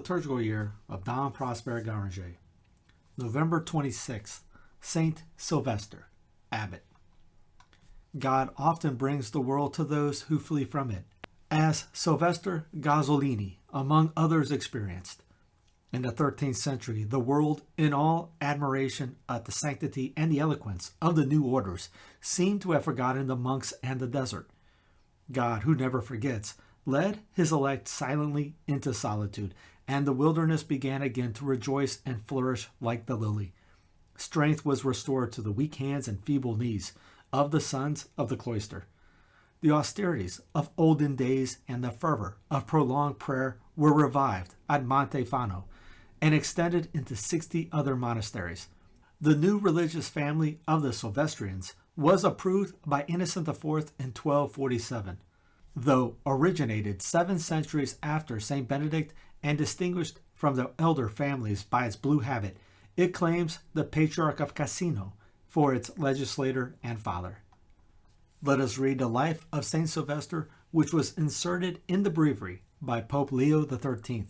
liturgical year of Dom Prosper Guéranger. November 26th, Saint Sylvester, Abbot. God often brings the world to those who flee from it, as Sylvester Gozzolini, among others, experienced. In the 13th century, the world, in all admiration at the sanctity and the eloquence of the new orders, seemed to have forgotten the monks and the desert. God, who never forgets, led his elect silently into solitude, and the wilderness began again to rejoice and flourish like the lily. Strength was restored to the weak hands and feeble knees of the sons of the cloister. The austerities of olden days and the fervor of prolonged prayer were revived at Montefano and extended into 60 other monasteries. The new religious family of the Silvestrines was approved by Innocent IV in 1247. Though originated 7 centuries after St. Benedict and distinguished from the elder families by its blue habit, it claims the Patriarch of Cassino for its legislator and father. Let us read the life of Saint Sylvester, which was inserted in the breviary by Pope Leo XIII.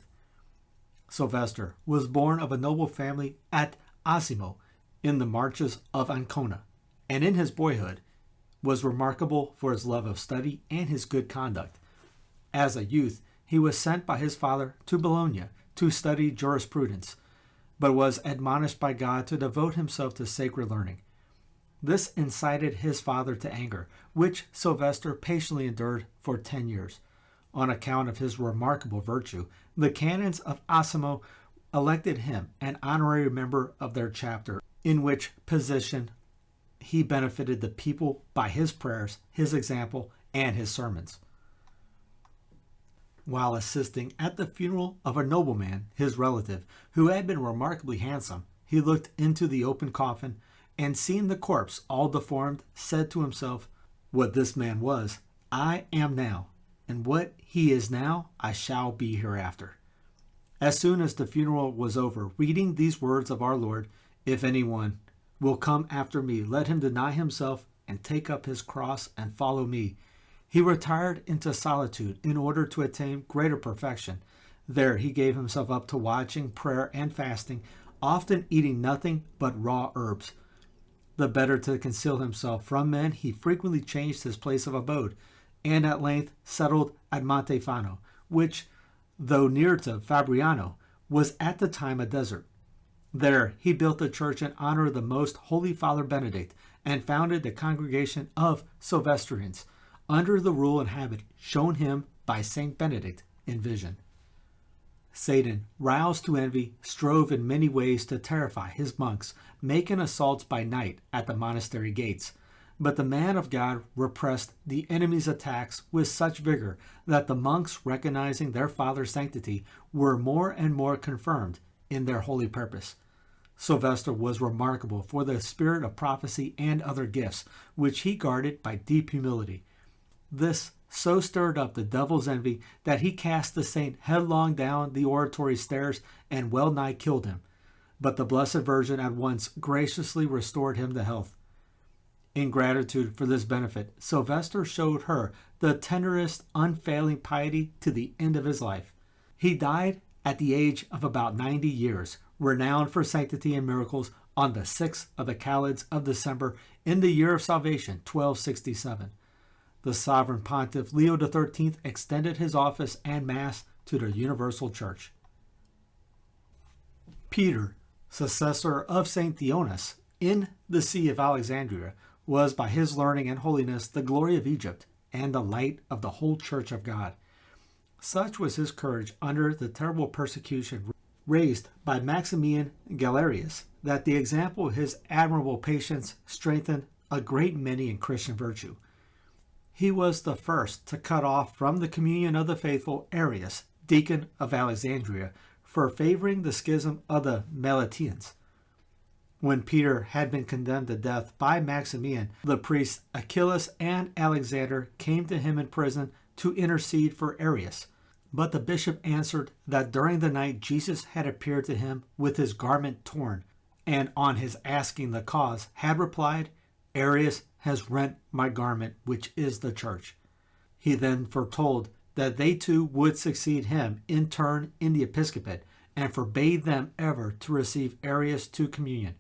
Sylvester was born of a noble family at Asimo in the marches of Ancona, and in his boyhood was remarkable for his love of study and his good conduct. As a youth, he was sent by his father to Bologna to study jurisprudence, but was admonished by God to devote himself to sacred learning. This incited his father to anger, which Sylvester patiently endured for 10 years. On account of his remarkable virtue, the canons of Asimo elected him an honorary member of their chapter, in which position he benefited the people by his prayers, his example, and his sermons. While assisting at the funeral of a nobleman, his relative, who had been remarkably handsome, he looked into the open coffin and, seeing the corpse all deformed, said to himself, "What this man was, I am now, and what he is now, I shall be hereafter." As soon as the funeral was over, reading these words of our Lord, "If anyone will come after me, let him deny himself and take up his cross and follow me," he retired into solitude in order to attain greater perfection. There he gave himself up to watching, prayer, and fasting, often eating nothing but raw herbs. The better to conceal himself from men, he frequently changed his place of abode, and at length settled at Montefano, which, though near to Fabriano, was at the time a desert. There he built a church in honor of the most holy Father Benedict, and founded the congregation of Silvestrines, under the rule and habit shown him by Saint Benedict in vision. Satan, roused to envy, strove in many ways to terrify his monks, making assaults by night at the monastery gates. But the man of God repressed the enemy's attacks with such vigor that the monks, recognizing their father's sanctity, were more and more confirmed in their holy purpose. Sylvester was remarkable for the spirit of prophecy and other gifts, which he guarded by deep humility. This so stirred up the devil's envy that he cast the saint headlong down the oratory stairs and well nigh killed him. But the Blessed Virgin at once graciously restored him to health. In gratitude for this benefit, Sylvester showed her the tenderest, unfailing piety to the end of his life. He died at the age of about 90 years, renowned for sanctity and miracles, on the 6th of the Calids of December in the year of salvation, 1267. The sovereign pontiff Leo XIII extended his office and mass to the universal church. Peter, successor of St. Theonas in the See of Alexandria, was by his learning and holiness the glory of Egypt and the light of the whole church of God. Such was his courage under the terrible persecution raised by Maximian Galerius, that the example of his admirable patience strengthened a great many in Christian virtue. He was the first to cut off from the communion of the faithful Arius, deacon of Alexandria, for favoring the schism of the Meletians. When Peter had been condemned to death by Maximian, the priests Achillas and Alexander came to him in prison to intercede for Arius. But the bishop answered that during the night Jesus had appeared to him with his garment torn, and on his asking the cause had replied, "Arius has rent my garment, which is the church." He then foretold that they too would succeed him in turn in the episcopate, and forbade them ever to receive Arius to communion,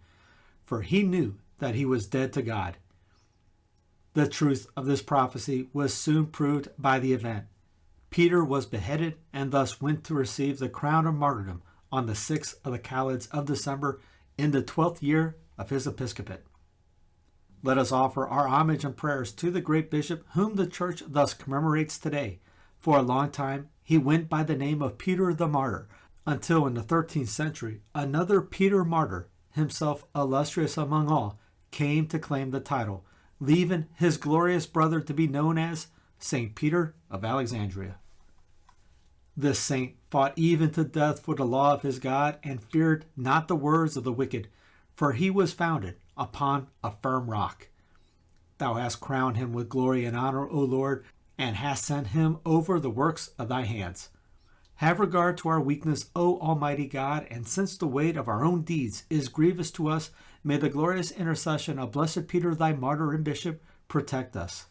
for he knew that he was dead to God. The truth of this prophecy was soon proved by the event. Peter was beheaded and thus went to receive the crown of martyrdom on the 6th of the Calids of December in the 12th year of his episcopate. Let us offer our homage and prayers to the great bishop whom the Church thus commemorates today. For a long time he went by the name of Peter the Martyr, until in the 13th century another Peter Martyr, himself illustrious among all, came to claim the title, leaving his glorious brother to be known as Saint Peter of Alexandria. This saint fought even to death for the law of his God, and feared not the words of the wicked, for he was founded upon a firm rock. Thou hast crowned him with glory and honor, O Lord, and hast sent him over the works of thy hands. Have regard to our weakness, O Almighty God, and since the weight of our own deeds is grievous to us, may the glorious intercession of blessed Peter, thy martyr and bishop, protect us.